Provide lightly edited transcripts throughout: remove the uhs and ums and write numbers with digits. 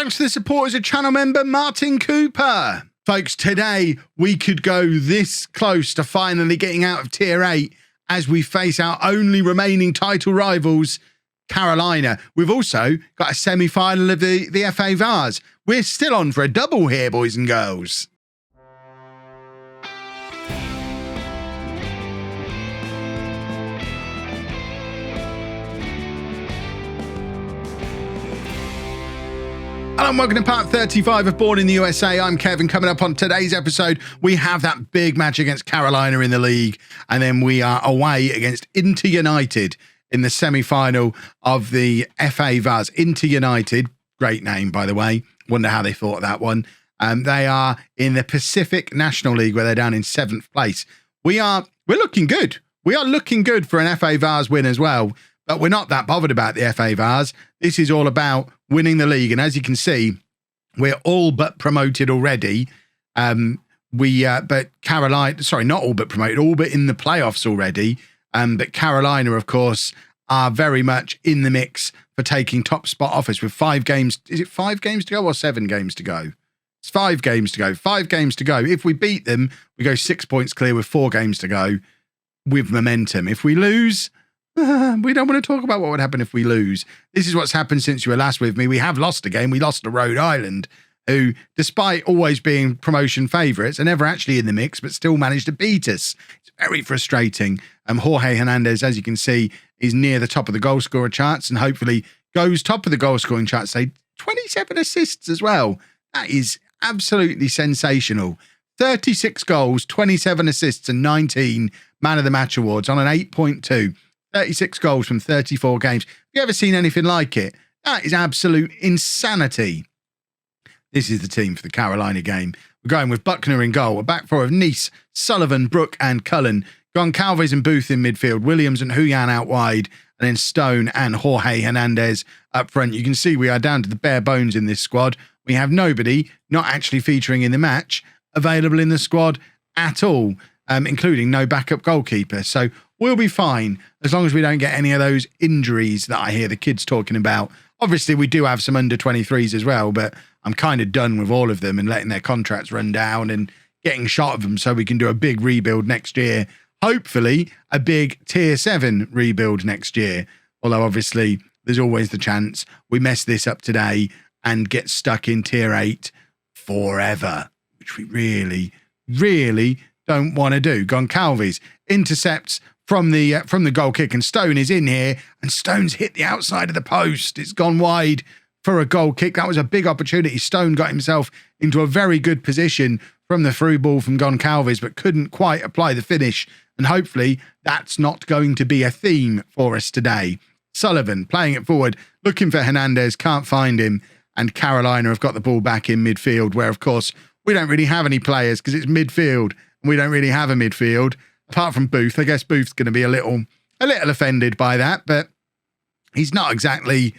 thanks to the support as a channel member, Martin Cooper. Folks, today we could go this close to finally getting out of Tier 8 as we face our only remaining title rivals, Carolina. We've also got a semi-final of the FA Vars. We're still on for a double here, boys and girls. Hello and welcome to part 35 of Bourne in the USA. I'm Kevin. Coming up on today's episode, we have that big match against Carolina in the league, and then we are away against Inter United in the semi-final of the FA Vars. Inter United, great name by the way. Wonder how they thought of that one. They are in the Pacific National League where they're down in 7th place. We're looking good. We are looking good for an FA Vars win as well. But we're not that bothered about the FA Vars. This is all about winning the league. And as you can see, we're all but promoted already. But Carolina, sorry, not all but promoted, all but in the playoffs already. But Carolina, of course, are very much in the mix for taking top spot off us with 5 games. Is it 5 games to go or 7 games to go? It's 5 games to go. 5 games to go. If we beat them, we go 6 points clear with 4 games to go with momentum. If we lose, we don't want to talk about what would happen if we lose. This is what's happened since you were last with me. We have lost a game. We lost to Rhode Island, who, despite always being promotion favourites, are never actually in the mix, but still managed to beat us. It's very frustrating. Jorge Hernandez, as you can see, is near the top of the goal scorer charts and hopefully goes top of the goal scoring charts. Say 27 assists as well. That is absolutely sensational. 36 goals, 27 assists and 19 Man of the Match awards on an 8.2. 36 goals from 34 games. Have you ever seen anything like it? That is absolute insanity. This is the team for the Carolina game. We're going with Buckner in goal. A back four of Nice, Sullivan, Brook and Cullen. Goncalves and Booth in midfield. Williams and Huyan out wide. And then Stone and Jorge Hernandez up front. You can see we are down to the bare bones in this squad. We have nobody not actually featuring in the match available in the squad at all, including no backup goalkeeper. So we'll be fine as long as we don't get any of those injuries that I hear the kids talking about. Obviously, we do have some under 23s as well, but I'm kind of done with all of them and letting their contracts run down and getting shot of them so we can do a big rebuild next year. Hopefully, a big Tier 7 rebuild next year. Although, obviously, there's always the chance we mess this up today and get stuck in Tier 8 forever, which we really, really don't want to do. Goncalves intercepts from the goal kick, and Stone is in here, and Stone's hit the outside of the post. It's gone wide for a goal kick. That was a big opportunity. Stone got himself into a very good position from the through ball from Goncalves, but couldn't quite apply the finish. And hopefully that's not going to be a theme for us today. Sullivan playing it forward, looking for Hernandez, can't find him. And Carolina have got the ball back in midfield, where, of course, we don't really have any players because it's midfield. And we don't really have a midfield. Apart from Booth. I guess Booth's going to be a little offended by that, but he's not exactly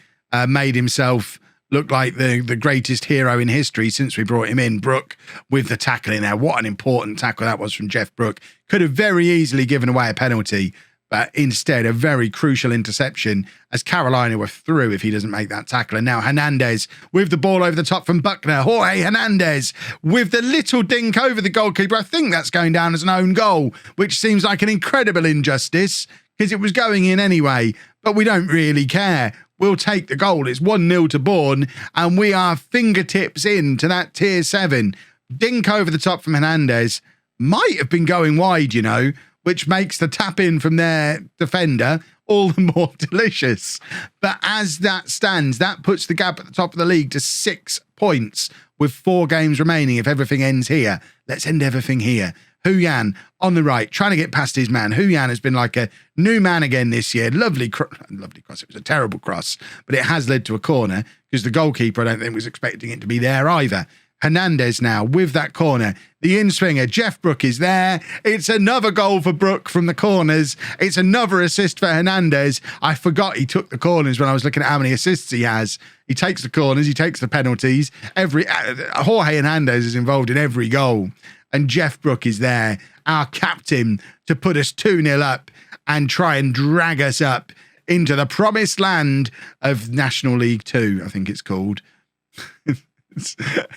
made himself look like the greatest hero in history since we brought him in. Brook with the tackle in there. What an important tackle that was from Jeff Brook. Could have very easily given away a penalty, but instead a very crucial interception as Carolina were through if he doesn't make that tackle. And now Hernandez with the ball over the top from Buckner. Jorge Hernandez with the little dink over the goalkeeper. I think that's going down as an own goal, which seems like an incredible injustice because it was going in anyway, but we don't really care. We'll take the goal. It's 1-0 to Bourne, and we are fingertips into that Tier 7. Dink over the top from Hernandez. Might have been going wide, you know, which makes the tap in from their defender all the more delicious. But as that stands, that puts the gap at the top of the league to 6 points with 4 games remaining if everything ends here. Let's end everything here. Huyan on the right, trying to get past his man. Huyan has been like a new man again this year. Lovely cross. It was a terrible cross, but it has led to a corner because the goalkeeper, I don't think, was expecting it to be there either. Hernandez now with that corner. The in-swinger, Jeff Brook is there. It's another goal for Brook from the corners. It's another assist for Hernandez. I forgot he took the corners when I was looking at how many assists he has. He takes the corners, he takes the penalties. Jorge Hernandez is involved in every goal. And Jeff Brook is there, our captain, to put us 2-0 up and try and drag us up into the promised land of National League 2, I think it's called.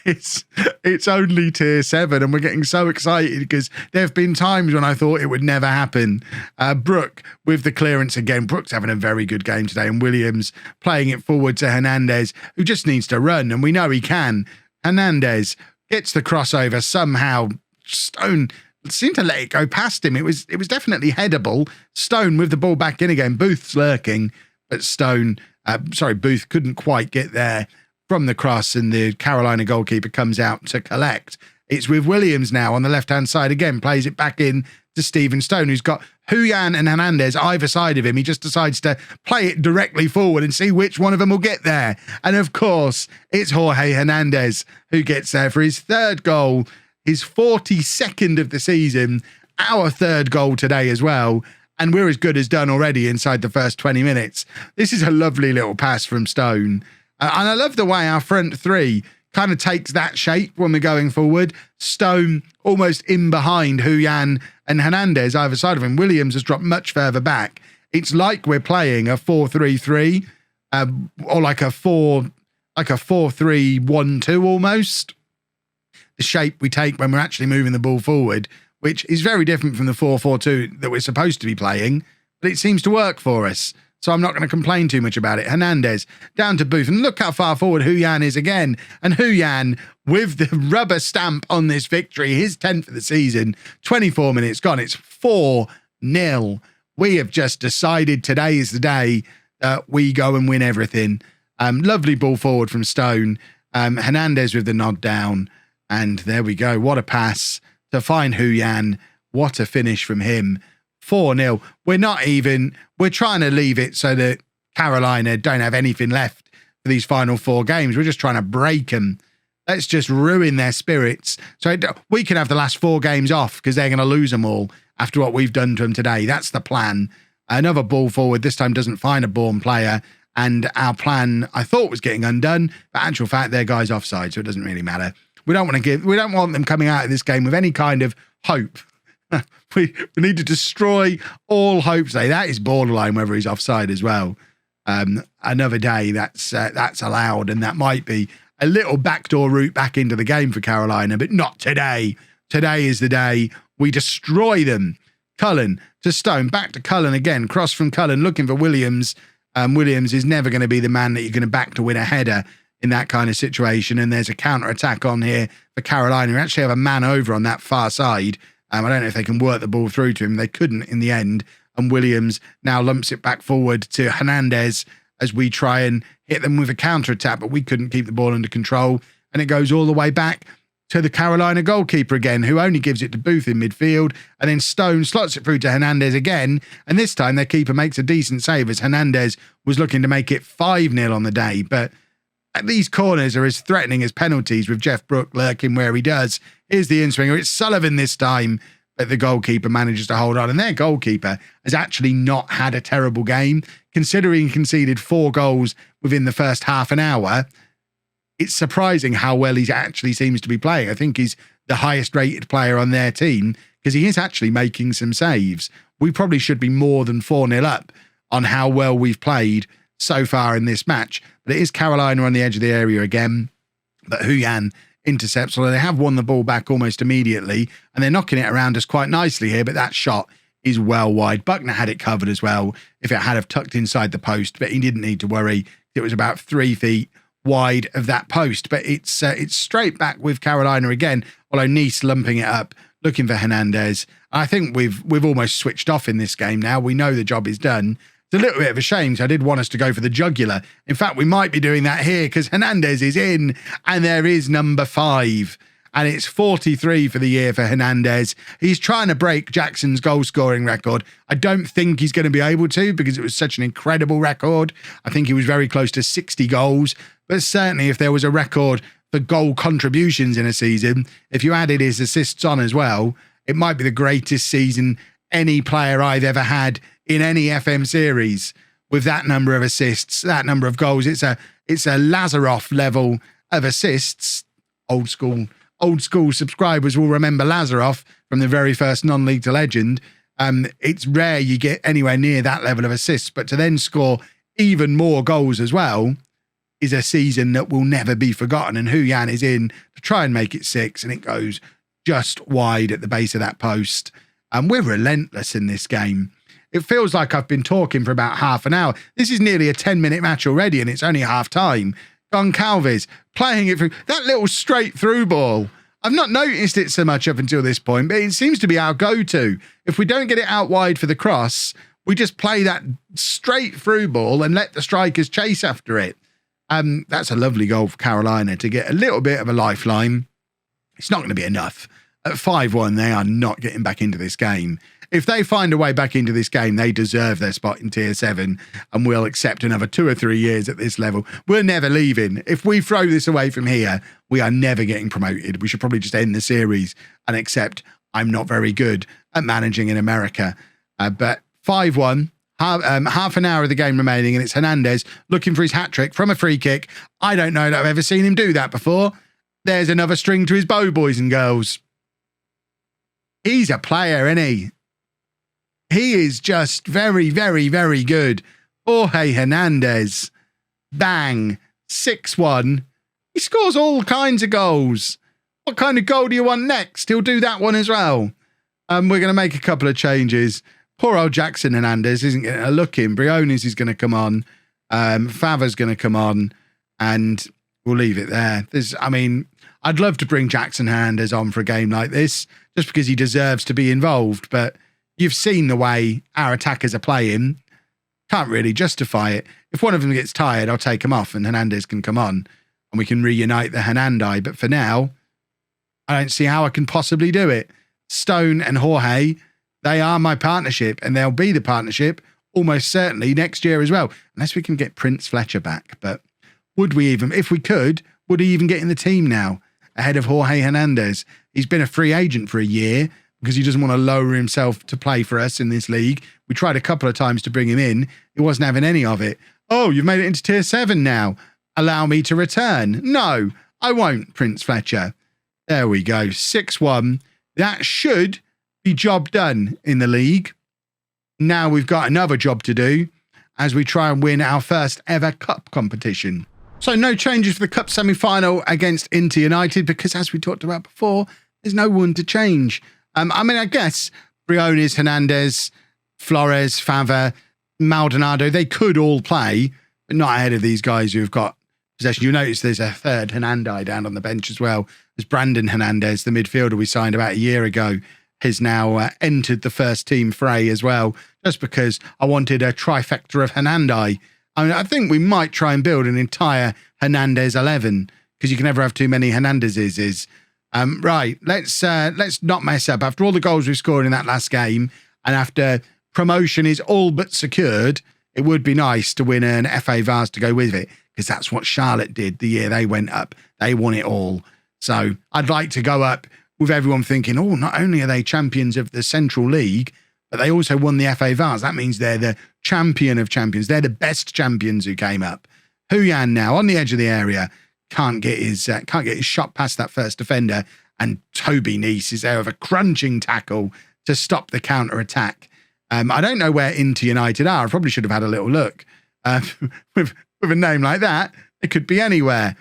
It's only tier 7, and we're getting so excited because there have been times when I thought it would never happen. Brook with the clearance again. Brook's having a very good game today, and Williams playing it forward to Hernandez, who just needs to run, and we know he can. Hernandez gets the crossover somehow. Stone seemed to let it go past him. It was definitely headable. Stone with the ball back in again. Booth's lurking, but Booth couldn't quite get there from the cross, and the Carolina goalkeeper comes out to collect. It's with Williams now on the left-hand side again, plays it back in to Stephen Stone, who's got Huyan and Hernandez either side of him. He just decides to play it directly forward and see which one of them will get there. And of course, it's Jorge Hernandez who gets there for his 3rd goal, his 42nd of the season, our 3rd goal today as well. And we're as good as done already inside the first 20 minutes. This is a lovely little pass from Stone. And I love the way our front three kind of takes that shape when we're going forward. Stone almost in behind Huyan and Hernandez either side of him. Williams has dropped much further back. It's like we're playing a 4-3-3 or like a 4-3-1-2 almost. The shape we take when we're actually moving the ball forward, which is very different from the 4-4-2 that we're supposed to be playing, but it seems to work for us. So I'm not going to complain too much about it. Hernandez down to Booth. And look how far forward Huyan is again. And Huyan with the rubber stamp on this victory, his 10th of the season, 24 minutes gone. It's 4-0. We have just decided today is the day that we go and win everything. Lovely ball forward from Stone. Hernandez with the nod down. And there we go. What a pass to find Huyan. What a finish from him. 4-0. We're trying to leave it so that Carolina don't have anything left for these final 4 games. We're just trying to break them. Let's just ruin their spirits. So we can have the last 4 games off because they're going to lose them all after what we've done to them today. That's the plan. Another ball forward, this time doesn't find a Bourne player. And our plan, I thought, was getting undone. But actual fact, their guy's offside, so it doesn't really matter. We don't want them coming out of this game with any kind of hope. We need to destroy all hope today. That is borderline whether he's offside as well. Another day that's allowed, and that might be a little backdoor route back into the game for Carolina, but not today. Today is the day we destroy them. Cullen to Stone, back to Cullen again. Cross from Cullen, looking for Williams. Williams is never going to be the man that you're going to back to win a header in that kind of situation. And there's a counter-attack on here for Carolina. We actually have a man over on that far side. I don't know if they can work the ball through to him. They couldn't in the end. And Williams now lumps it back forward to Hernandez as we try and hit them with a counter-attack, but we couldn't keep the ball under control. And it goes all the way back to the Carolina goalkeeper again, who only gives it to Booth in midfield. And then Stone slots it through to Hernandez again. And this time their keeper makes a decent save as Hernandez was looking to make it 5-0 on the day. But these corners are as threatening as penalties with Jeff Brook lurking where he does. Here's the in-swinger. It's Sullivan this time, but the goalkeeper manages to hold on. And their goalkeeper has actually not had a terrible game. Considering he conceded 4 goals within the first half an hour, it's surprising how well he actually seems to be playing. I think he's the highest rated player on their team because he is actually making some saves. We probably should be more than 4-0 up on how well we've played so far in this match. But it is Carolina on the edge of the area again. But Huyan intercepts, although they have won the ball back almost immediately, and they're knocking it around us quite nicely here, but that shot is well wide. Buckner had it covered as well if it had have tucked inside the post, but he didn't need to worry. It was about 3 feet wide of that post, but it's straight back with Carolina again, although Nice lumping it up, looking for Hernandez. I think we've almost switched off in this game now. We know the job is done. It's a little bit of a shame, so I did want us to go for the jugular. In fact, we might be doing that here because Hernandez is in and there is number 5. And it's 43 for the year for Hernandez. He's trying to break Jackson's goal-scoring record. I don't think he's going to be able to because it was such an incredible record. I think he was very close to 60 goals. But certainly if there was a record for goal contributions in a season, if you added his assists on as well, it might be the greatest season any player I've ever had in any FM series with that number of assists, that number of goals. It's a Lazaroff level of assists. Old school subscribers will remember Lazaroff from the very first non-league to legend. It's rare you get anywhere near that level of assists, but to then score even more goals as well is a season that will never be forgotten. And Huyan is in to try and make it 6, and it goes just wide at the base of that post. And we're relentless in this game. It feels like I've been talking for about half an hour. This is nearly a 10-minute match already, and it's only half time. Goncalves playing it through. That little straight through ball, I've not noticed it so much up until this point, but it seems to be our go-to. If we don't get it out wide for the cross, we just play that straight through ball and let the strikers chase after it. That's a lovely goal for Carolina to get a little bit of a lifeline. It's not going to be enough. At 5-1, they are not getting back into this game. If they find a way back into this game, they deserve their spot in Tier 7 and we'll accept another 2 or 3 years at this level. We're never leaving. If we throw this away from here, we are never getting promoted. We should probably just end the series and accept I'm not very good at managing in America. But 5-1, half an hour of the game remaining, and it's Hernandez looking for his hat-trick from a free kick. I don't know that I've ever seen him do that before. There's another string to his bow, boys and girls. He's a player, isn't he? He is just very, very, very good. Jorge Hernandez. Bang. 6-1. He scores all kinds of goals. What kind of goal do you want next? He'll do that one as well. We're going to make a couple of changes. Poor old Jackson Hernandez isn't getting a look in. Briones is going to come on. Fava's going to come on. And we'll leave it there. I'd love to bring Jackson Hernandez on for a game like this, just because he deserves to be involved. But you've seen the way our attackers are playing. Can't really justify it. If one of them gets tired, I'll take him off and Hernandez can come on and we can reunite the Hernandai. But for now, I don't see how I can possibly do it. Stone and Jorge, they are my partnership, and they'll be the partnership almost certainly next year as well, unless we can get Prince Fletcher back. But would we even, if we could, would he even get in the team now ahead of Jorge Hernandez? He's been a free agent for a year because he doesn't want to lower himself to play for us in this league. We tried a couple of times to bring him in. He wasn't having any of it. Oh, you've made it into Tier 7 now. Allow me to return. No, I won't, Prince Fletcher. There we go. 6-1. That should be job done in the league. Now we've got another job to do as we try and win our first ever cup competition. So no changes for the cup semi-final against Inter United because, as we talked about before, there's no one to change. I guess Briones, Hernandez, Flores, Fava, Maldonado, they could all play, but not ahead of these guys who've got possession. You'll notice there's a third Hernandai down on the bench as well. There's Brandon Hernandez, the midfielder we signed about a year ago, has now entered the first team fray as well, just because I wanted a trifecta of Hernandai. I think we might try and build an entire Hernandez 11 because you can never have too many Hernandezes. Right, let's not mess up. After all the goals we've scored in that last game, and after promotion is all but secured, it would be nice to win an FA Vase to go with it, because that's what Charlotte did the year they went up. They won it all. So I'd like to go up with everyone thinking, oh, not only are they champions of the Central League, but they also won the FA Vase. That means they're the champion of champions. They're the best champions who came up. Huyan now on the edge of the area can't get his shot past that first defender, and Toby Nice is there with a crunching tackle to stop the counter attack. I don't know where Inter United are. I probably should have had a little look. With a name like that, it could be anywhere.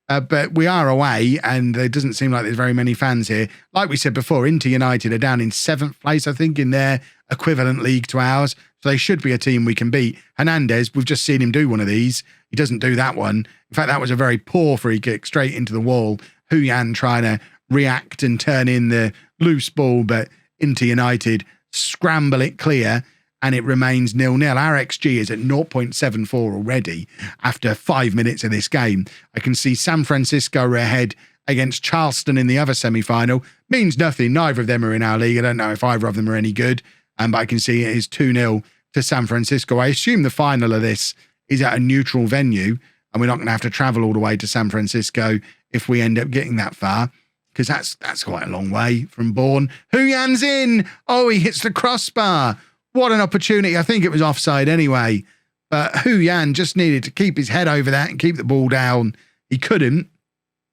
But we are away, and it doesn't seem like there's very many fans here. Like we said before, Inter United are down in 7th place, I think, in their equivalent league to ours. So they should be a team we can beat. Hernandez, we've just seen him do one of these. He doesn't do that one. In fact, that was a very poor free kick straight into the wall. Huyan trying to react and turn in the loose ball, but Inter United scramble it clear, and it remains 0-0. Our XG is at 0.74 already after 5 minutes of this game. I can see San Francisco are ahead against Charleston in the other semi-final. Means nothing. Neither of them are in our league. I don't know if either of them are any good. But I can see it is 2-0 to San Francisco. I assume the final of this is at a neutral venue, and we're not going to have to travel all the way to San Francisco if we end up getting that far, because that's quite a long way from Bourne. Huyan's in. Oh, he hits the crossbar. What an opportunity. I think it was offside anyway. But Huyan just needed to keep his head over that and keep the ball down. He couldn't.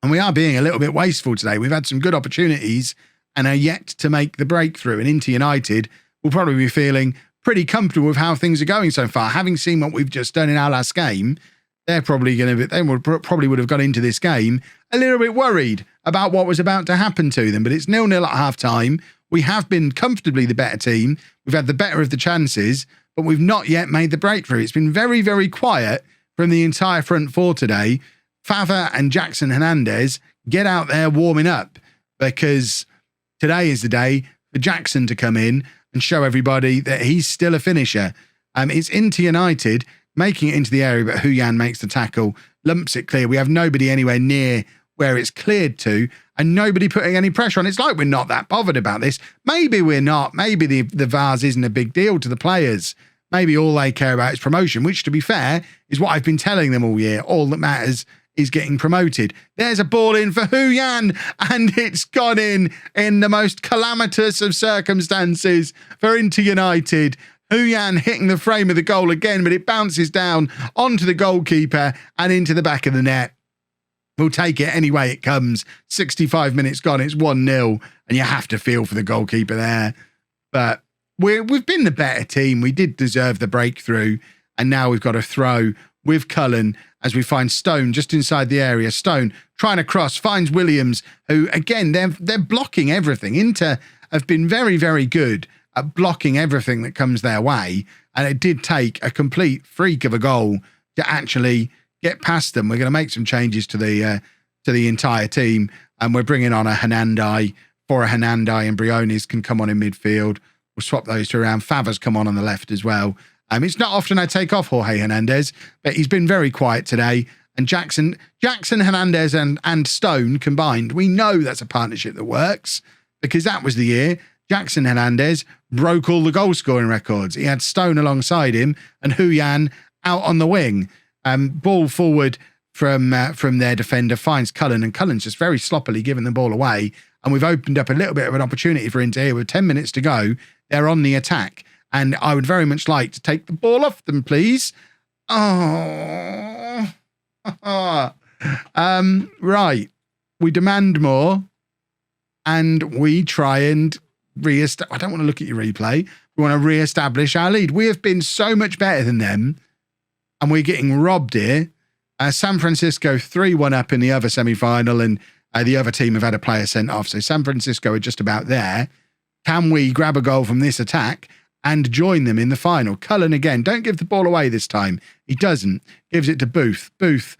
And we are being a little bit wasteful today. We've had some good opportunities and are yet to make the breakthrough. And Inter United will probably be feeling pretty comfortable with how things are going so far. Having seen what we've just done in our last game, they're probably going to be, probably would have gone into this game a little bit worried about what was about to happen to them. But it's 0-0 at half time. We have been comfortably the better team. We've had the better of the chances, but we've not yet made the breakthrough. It's been very, very quiet from the entire front four today. Fava and Jackson Hernandez, get out there warming up, because today is the day for Jackson to come in and show everybody that he's still a finisher. It's Inter United making it into the area, but Huyan makes the tackle, lumps it clear. We have nobody anywhere near where it's cleared to, and nobody putting any pressure on. It's like we're not that bothered about this. Maybe we're not. Maybe the VARs isn't a big deal to the players. Maybe all they care about is promotion, which, to be fair, is what I've been telling them all year. All that matters is getting promoted. There's a ball in for Huyan, and it's gone in the most calamitous of circumstances for Inter United. Huyan hitting the frame of the goal again, but it bounces down onto the goalkeeper and into the back of the net. We'll take it any way it comes. 65 minutes gone, it's 1-0, and you have to feel for the goalkeeper there. But we've been the better team. We did deserve the breakthrough, and now we've got a throw with Cullen as we find Stone just inside the area. Stone trying to cross, finds Williams, who, again, they're blocking everything. Inter have been very, very good at blocking everything that comes their way, and it did take a complete freak of a goal to actually get past them. We're going to make some changes to the entire team, and we're bringing on a Hernandez for a Hernandez, and Briones can come on in midfield. We'll swap those two around. Fava's come on the left as well. It's not often I take off Jorge Hernandez, but he's been very quiet today. And Jackson Hernandez and Stone combined, we know that's a partnership that works, because that was the year Jackson Hernandez broke all the goal scoring records. He had Stone alongside him and Huyan out on the wing. Ball forward from their defender, finds Cullen, and Cullen's just very sloppily giving the ball away. And we've opened up a little bit of an opportunity for Inter here with 10 minutes to go. They're on the attack, and I would very much like to take the ball off them, please. Oh, right. We demand more, and we try and I don't want to look at your replay. We want to re-establish our lead. We have been so much better than them, and we're getting robbed here. San Francisco 3-1 up in the other semi-final, and the other team have had a player sent off. So San Francisco are just about there. Can we grab a goal from this attack and join them in the final? Cullen again. Don't give the ball away this time. He doesn't. Gives it to Booth. Booth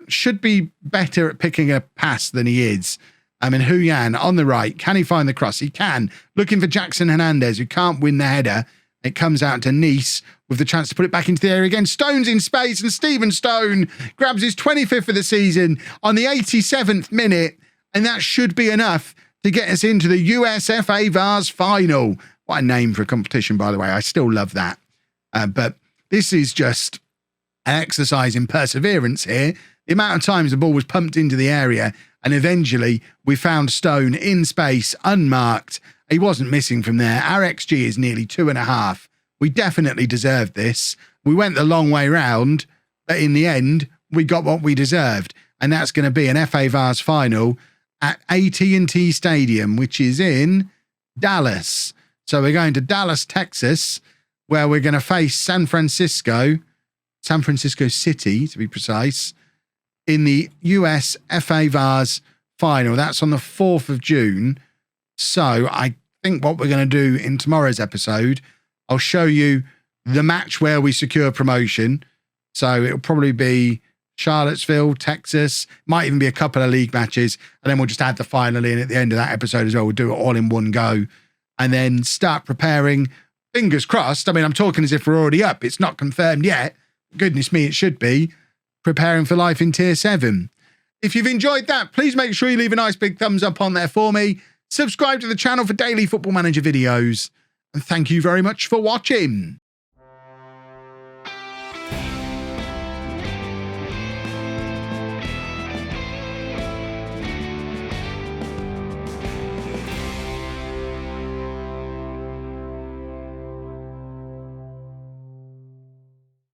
should be better at picking a pass than he is. Huyan on the right. Can he find the cross? He can. Looking for Jackson Hernandez, who can't win the header. It comes out to Nice with the chance to put it back into the area again. Stone's in space, and Stephen Stone grabs his 25th of the season on the 87th minute, and that should be enough to get us into the USFA VARs final. What a name for a competition, by the way. I still love that. But this is just an exercise in perseverance here. The amount of times the ball was pumped into the area, and eventually we found Stone in space, unmarked. He wasn't missing from there. Our XG is nearly 2.5. We definitely deserved this. We went the long way round, but in the end, we got what we deserved. And that's going to be an FA VARs final at AT&T Stadium, which is in Dallas. So we're going to Dallas, Texas, where we're going to face San Francisco City, to be precise, in the US FA VARs final. That's on the 4th of June. So I think what we're going to do in tomorrow's episode, I'll show you the match where we secure promotion. So it'll probably be Charlottesville, Texas, might even be a couple of league matches. And then we'll just add the final in at the end of that episode as well. We'll do it all in one go and then start preparing. Fingers crossed. I mean, I'm talking as if we're already up. It's not confirmed yet. Goodness me, it should be. Preparing for life in Tier 7. If you've enjoyed that, please make sure you leave a nice big thumbs up on there for me. Subscribe to the channel for daily Football Manager videos. And thank you very much for watching.